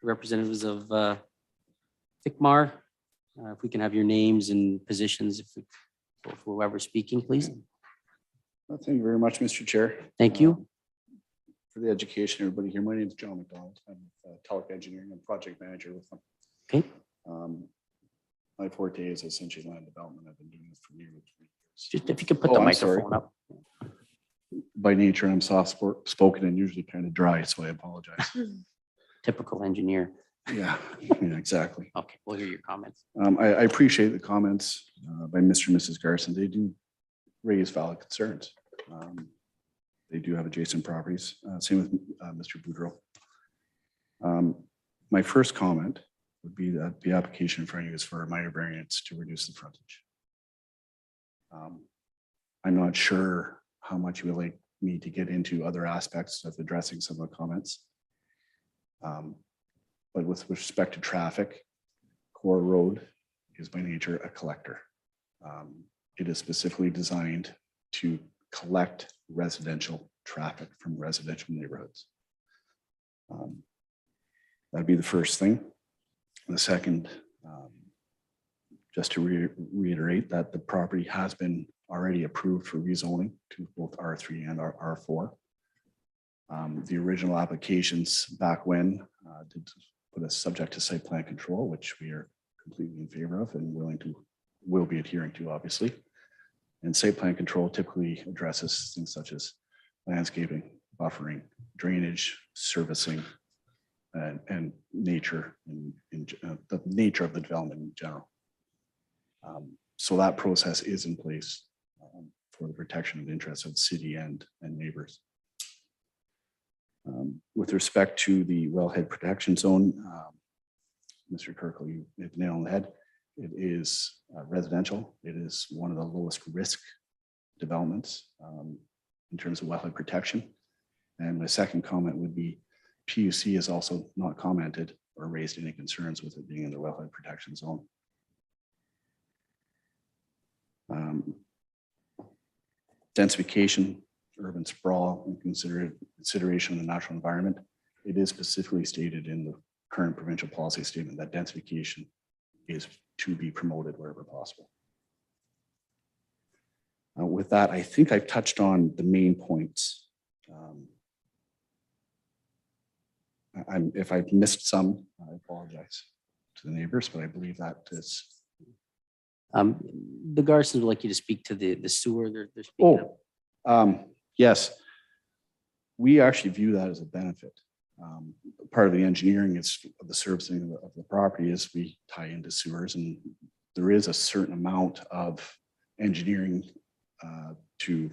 representatives of TICMAR. If we can have your names and positions, for whoever's speaking, please. Well, thank you very much, Mr. Chair. Thank you. For the education, everybody here. My name is John McDonald. I'm with Telek Engineering and project manager with them. Okay. My forte is essentially land development. I've been doing this for nearly 3 years. Just if you could put Oh, the I'm sorry. microphone up. By nature, I'm soft-spoken and usually kind of dry, so I apologize. Typical engineer. Yeah, exactly. Okay, we'll hear your comments. I appreciate the comments by Mr. and Mrs. Garson. They do raise valid concerns. They do have adjacent properties. Same with Mr. Boudreau. My first comment would be that the application in front of you is for a minor variance to reduce the frontage. I'm not sure how much you would like me to get into other aspects of addressing some of the comments. But with respect to traffic, Core Road is by nature a collector. It is specifically designed to collect residential traffic from residential neighborhoods. That'd be the first thing. And the second, just to reiterate that the property has been already approved for rezoning to both R3 and R4. The original applications back when did put us subject to site plan control, which we are completely in favor of and will be adhering to, obviously. And site plan control typically addresses things such as landscaping, buffering, drainage, servicing, and nature, the nature of the development in general. So that process is in place for the protection of the interests of the city and neighbors. With respect to the wellhead protection zone, Mr. Kirkle, you hit the nail on the head. It is residential. It is one of the lowest risk developments in terms of wellhead protection. And my second comment would be PUC has also not commented or raised any concerns with it being in the wellhead protection zone. Densification, urban sprawl, and consideration of the natural environment. It is specifically stated in the current provincial policy statement that densification is to be promoted wherever possible. With that, I think I've touched on the main points. If I've missed some, I apologize to the neighbors, but I believe that is. The Garsons would like you to speak to the sewer. They're speaking of. Yes. We actually view that as a benefit. Part of the engineering is the servicing of the property is we tie into sewers, and there is a certain amount of engineering to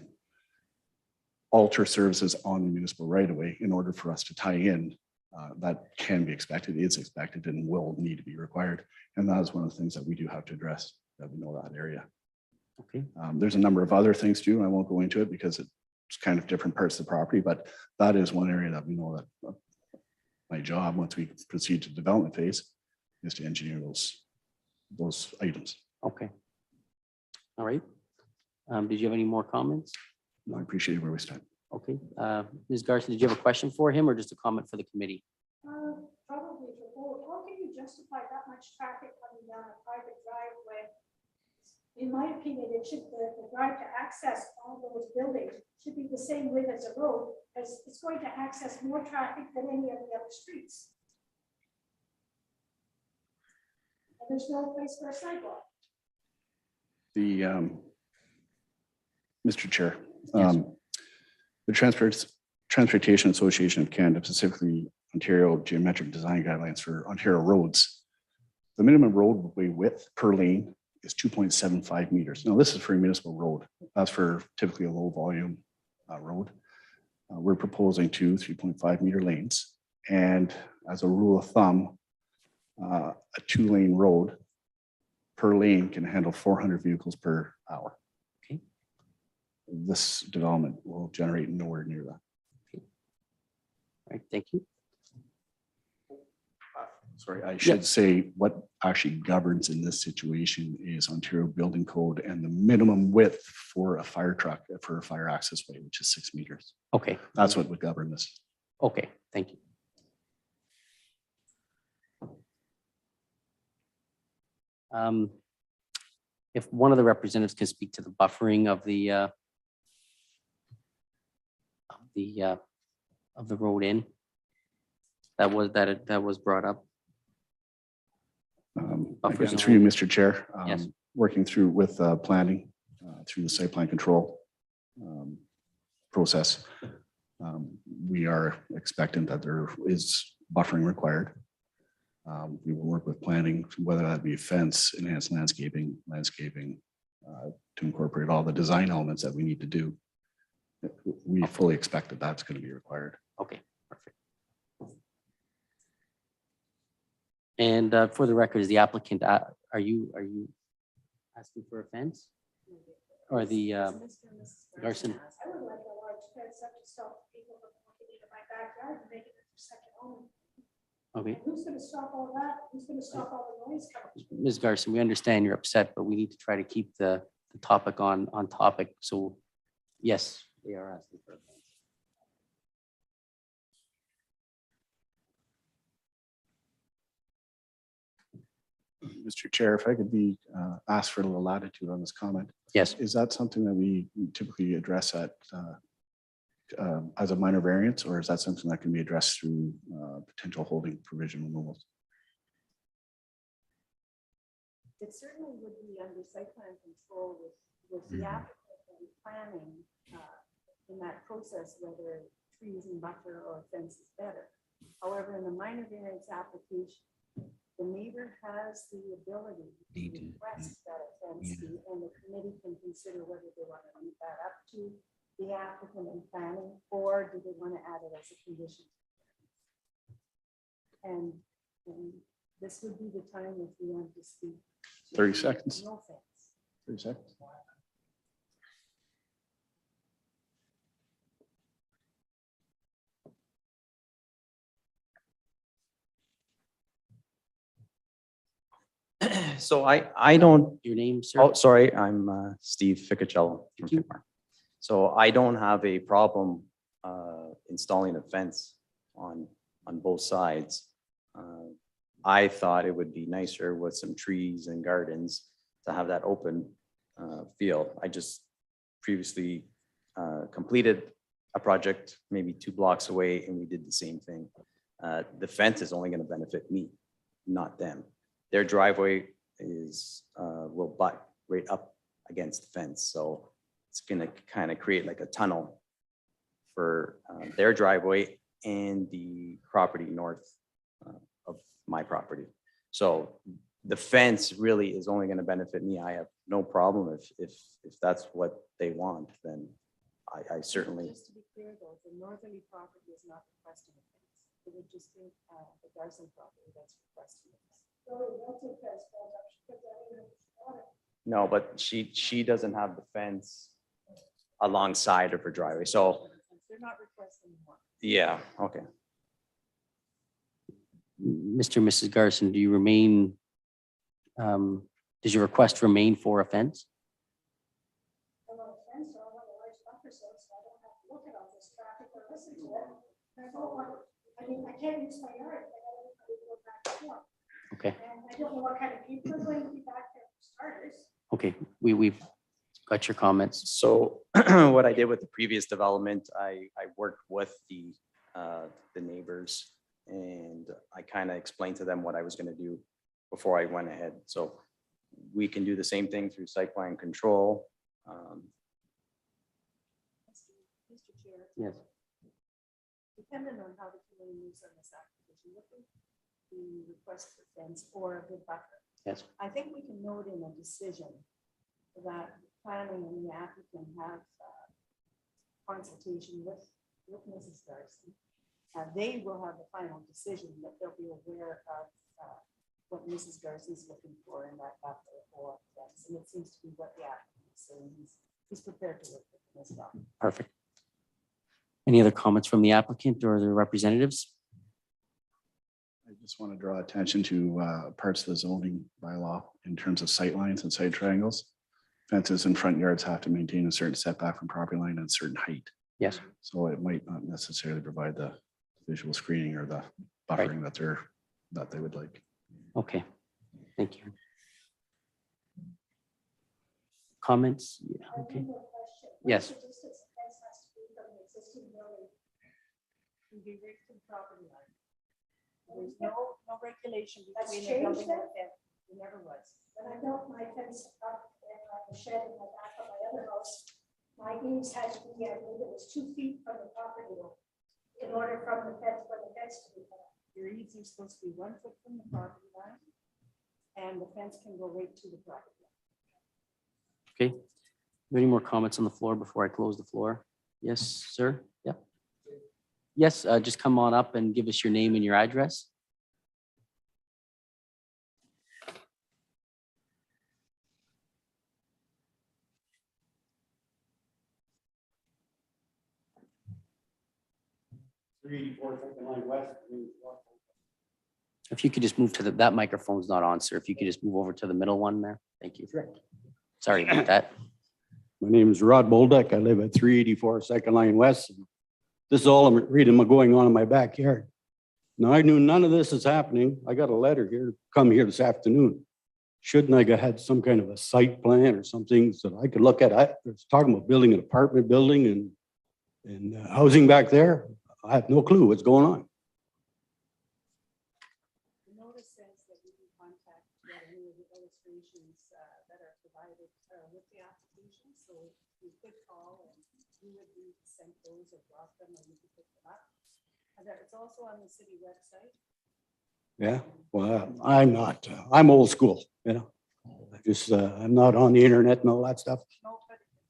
alter services on the municipal right of way in order for us to tie in. That can be expected, is expected, and will need to be required. And that is one of the things that we do have to address, that we know that area. Okay. There's a number of other things too, and I won't go into it because it's kind of different parts of the property, but that is one area that we know that my job, once we proceed to development phase, is to engineer those items. Okay. All right. Did you have any more comments? No, I appreciate where we stand. Okay. Ms. Garson, did you have a question for him or just a comment for the committee? Probably for both. How can you justify that much traffic coming down a private driveway? In my opinion, it should, the drive to access all those buildings should be the same width as a road, because it's going to access more traffic than any of the other streets. And there's no place for a sidewalk. The Mr. Chair, Yes. the Transportation Association of Canada, specifically Ontario Geometric Design Guidelines for Ontario roads, the minimum roadway width per lane is 2.75 meters. Now, this is for a municipal road. That's for typically a low volume road. We're proposing 3.5 meter lanes. And as a rule of thumb, a 2-lane road per lane can handle 400 vehicles per hour. Okay. This development will generate nowhere near that. All right, thank you. Sorry, I should say what actually governs in this situation is Ontario Building Code and the minimum width for a fire truck, for a fire access way, which is 6 meters. Okay. That's what would govern this. Okay, thank you. If one of the representatives can speak to the buffering of the road in, that was brought up. Buffers Again, and through you, all. Mr. Chair, Yes. working through with planning through the site plan control process, we are expectant that there is buffering required. We will work with planning, whether that be fence, enhanced landscaping, to incorporate all the design elements that we need to do We fully expect that that's going to be required. Okay, perfect. And for the record, is the applicant, are you asking for a fence? Or the As Mr. and Mrs. Garson. asked. I would like a large fence up to stop people from walking into my backyard and making it their second home. Okay, And who's gonna stop all that? Who's gonna stop all the noise coming? Ms. Garson, we understand you're upset, but we need to try to keep the topic on topic. So yes, they are asking for a fence. Mr. Chair, if I could be asked for a little latitude on this comment. Yes, Is that something that we typically address at as a minor variance, or is that something that can be addressed through potential holding provision removals? It certainly would be under site plan control with the applicant and planning in that process, whether trees and buffer or fence is better. However, in the minor variance application, the neighbor has the ability to request that a fence be, and the committee can consider whether they want to leave that up to the applicant and planning, or do they want to add it as a condition? And this would be the time if we want to speak. to 30 seconds. No fence. 30 seconds. So I don't, your name, sir? oh, sorry, I'm Steve Ficacello from Thank you. Fickmar. So I don't have a problem installing a fence on both sides. I thought it would be nicer with some trees and gardens to have that open feel. I just previously completed a project maybe 2 blocks away and we did the same thing. The fence is only going to benefit me, not them. Their driveway will butt right up against the fence. So it's going to kind of create like a tunnel for their driveway and the property north of my property. So the fence really is only going to benefit me. I have no problem if that's what they want, then I certainly. Just to be clear though, the northerly property is not requesting a fence. It would just be the Garson property that's requesting it. No, but she doesn't have the fence alongside of her driveway. So, They're not requesting more. yeah, okay. Mr. and Mrs. Garson, do you remain, does your request remain for a fence? I want a fence, or I want a large buffer zone, so I don't have to look at all this traffic or listen to it. I don't want, I mean, I can't use my yard, I gotta go back and forth. Okay, And I don't know what kind of people are going to be back there for starters. okay, we've got your comments. So what I did with the previous development, I worked with the neighbors and I kind of explained to them what I was going to do before I went ahead. So we can do the same thing through site plan control. Mr. Chair, Yes. depending on how the committee moves on this application, what would the request for fence or a good buffer? Yes. I think we can note in a decision that planning and the applicant have consultation with Mrs. Garson. They will have the final decision, that they'll be aware of what Mrs. Garson's looking for in that buffer or fence. And it seems to be what the applicant is saying. He's prepared to work with them as well. Perfect. Any other comments from the applicant or their representatives? I just want to draw attention to parts of the zoning bylaw in terms of sightlines and side triangles. Fences in front yards have to maintain a certain setback from property line and a certain height. Yes. So it might not necessarily provide the visual screening or the buffering that they would like. Okay, thank you. Comments? Yeah, okay. Yes. Can be right to the property line. There's no regulation That's between the building changed and the fence. There never was. When I built my fence up and I have a shed in the back of my other house, my eaves had to be, I believe it was 2 feet from the property line in order for the fence to be put up. Your eaves are supposed to be 1 foot from the property line, and the fence can go right to the property line. Okay. Any more comments on the floor before I close the floor? Yes, sir. Yeah. Yes, just come on up and give us your name and your address. If you could just move to that microphone's not on, sir. If you could just move over to the middle one there. Thank you. Sorry about that. My name is Rod Bolduc. I live at 384 Second Line West. This is all I'm reading going on in my backyard. Now, I knew none of this is happening. I got a letter here to come here this afternoon. Shouldn't I have had some kind of a site plan or something so that I could look at? I was talking about building an apartment building and housing back there. I have no clue what's going on. The notice says that you can contact any of the illustrations that are provided with the application. So you could call and you would be sent those or drop them or you could pick them up. And it's also on the city website. Yeah, well, I'm not, I'm old school, you know. I'm not on the internet and all that stuff, No,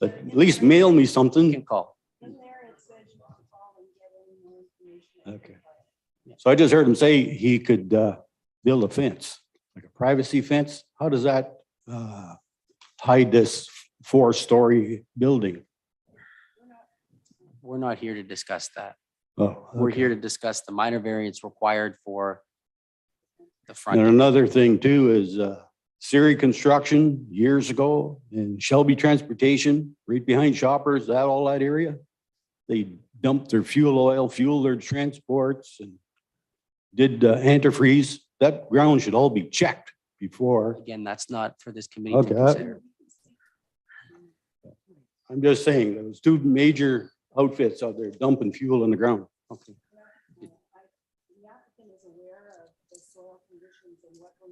but at least mail me You something. can call. in there it says you can call and get any more information. that you Okay. require. So I just heard him say he could build a fence, like a privacy fence. How does that hide this 4-story building? We're not here to discuss that. Oh, We're okay. here to discuss the minor variance required for the And front. another thing too is Siri Construction years ago and Shelby Transportation, right behind Shoppers, all that area. They dumped their fuel oil, fueled their transports and did antifreeze. That ground should all be checked before. Again, that's not for this committee to Okay. consider. I'm just saying, there was 2 major outfits out there dumping fuel in the ground. Okay. The applicant is aware of the soil conditions and what will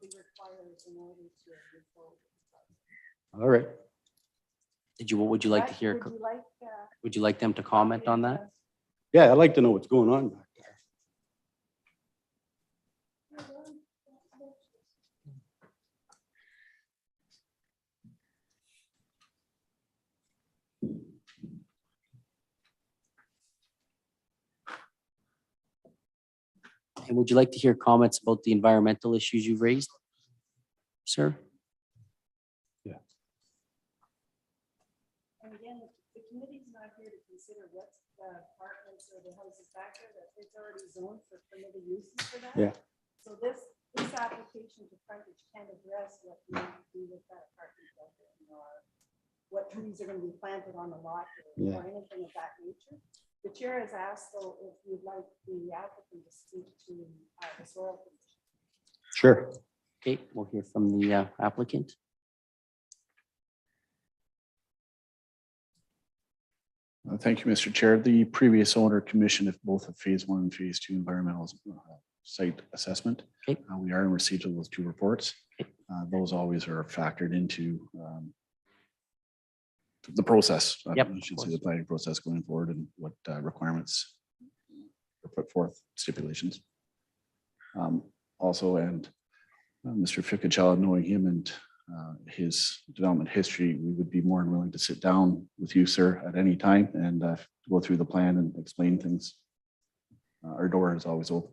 be required in order to move forward. All right. What would you like to hear? Would you like, Would you like them to comment on that? Yeah, I'd like to know what's going on back there. And would you like to hear comments about the environmental issues you've raised? Sir? And again, the committee's not here to consider what's the apartments or the houses back there, that it's already zoned for permitted uses for that. Yeah. So this application to frontage can address what you need to do with that apartment building or what trees are gonna be planted on the lot or anything of that nature. The chair has asked, though, if you'd like the applicant to speak to the soil condition. Sure. Okay, we'll hear from the applicant. Thank you, Mr. Chair. The previous owner commissioned both of phase 1 and phase 2 environmental site assessment. Okay. We are in receipt of those 2 reports. Those always are factored into the process. Yep, I should of say the planning process going forward and what requirements are put forth, stipulations. Also, and Mr. Ficacella, knowing him and his development history, we would be more than willing to sit down with you, sir, at any time and go through the plan and explain things. Our door is always open.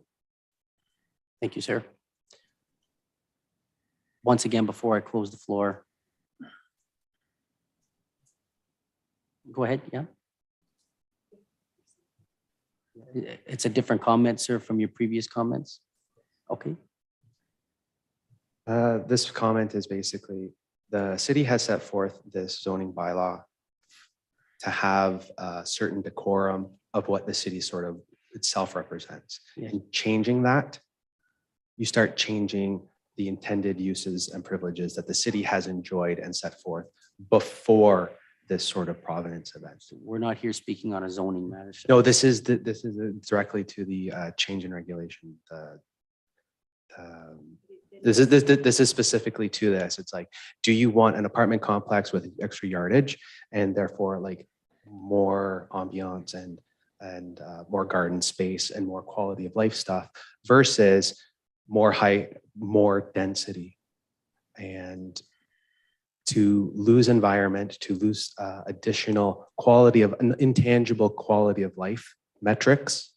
Thank you, sir. Once again, before I close the floor. Go ahead, yeah. It's a different comment, sir, from your previous comments. Okay. This comment is basically, the city has set forth this zoning bylaw to have a certain decorum of what the city sort of itself represents. Yeah. And changing that, you start changing the intended uses and privileges that the city has enjoyed and set forth before this sort of provenance event. We're not here speaking on a zoning matter. sir. No, this is directly to the change in regulation. This is specifically to this. It's like, do you want an apartment complex with extra yardage and therefore like more ambiance and more garden space and more quality of life stuff versus more height, more density? And to lose environment, to lose additional quality of an intangible quality of life metrics.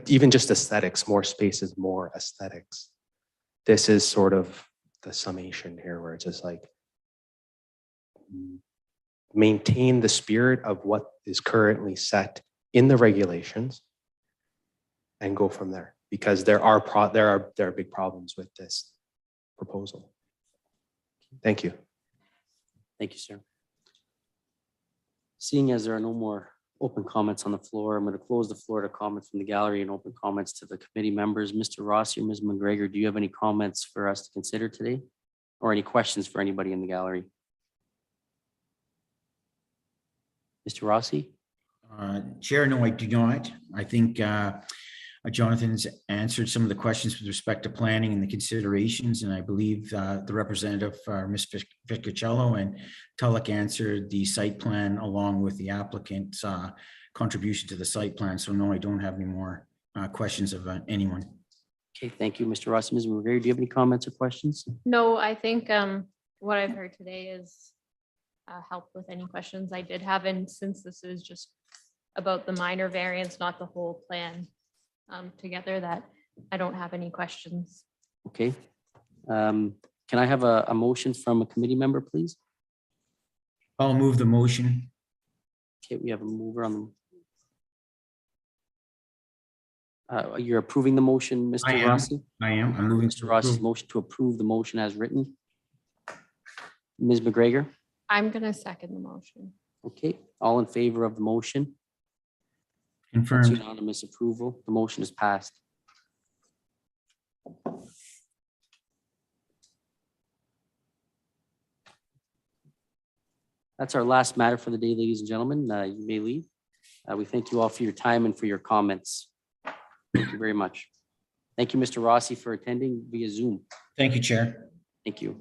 Even just aesthetics, more space is more aesthetics. This is sort of the summation here where it's just like maintain the spirit of what is currently set in the regulations and go from there, because there are big problems with this proposal. Thank you. Thank you, sir. Seeing as there are no more open comments on the floor, I'm going to close the floor to comments from the gallery and open comments to the committee members. Mr. Rossi or Ms. McGregor, do you have any comments for us to consider today? Or any questions for anybody in the gallery? Mr. Rossi? Chair, no, I do not. I think Jonathan's answered some of the questions with respect to planning and the considerations, and I believe the representative, Ms. Viticello and Tulloch, answered the site plan along with the applicant's contribution to the site plan. So no, I don't have any more questions of anyone. Okay, thank you, Mr. Rossi. Ms. McGregor, do you have any comments or questions? No, I think what I've heard today is help with any questions I did have. And since this is just about the minor variance, not the whole plan together, that I don't have any questions. Okay. Can I have a motion from a committee member, please? I'll move the motion. Okay, we have a mover on the. You're approving the motion, I Mr. am. Rossi? I am. I'm moving. Mr. Rossi's motion to approve the motion as written. Ms. McGregor? I'm gonna second the motion. Okay, all in favor of the motion? That's Confirmed. unanimous approval. The motion is passed. That's our last matter for the day, ladies and gentlemen. You may leave. We thank you all for your time and for your comments. Thank you very much. Thank you, Mr. Rossi, for attending via Zoom. Thank you, Chair. Thank you.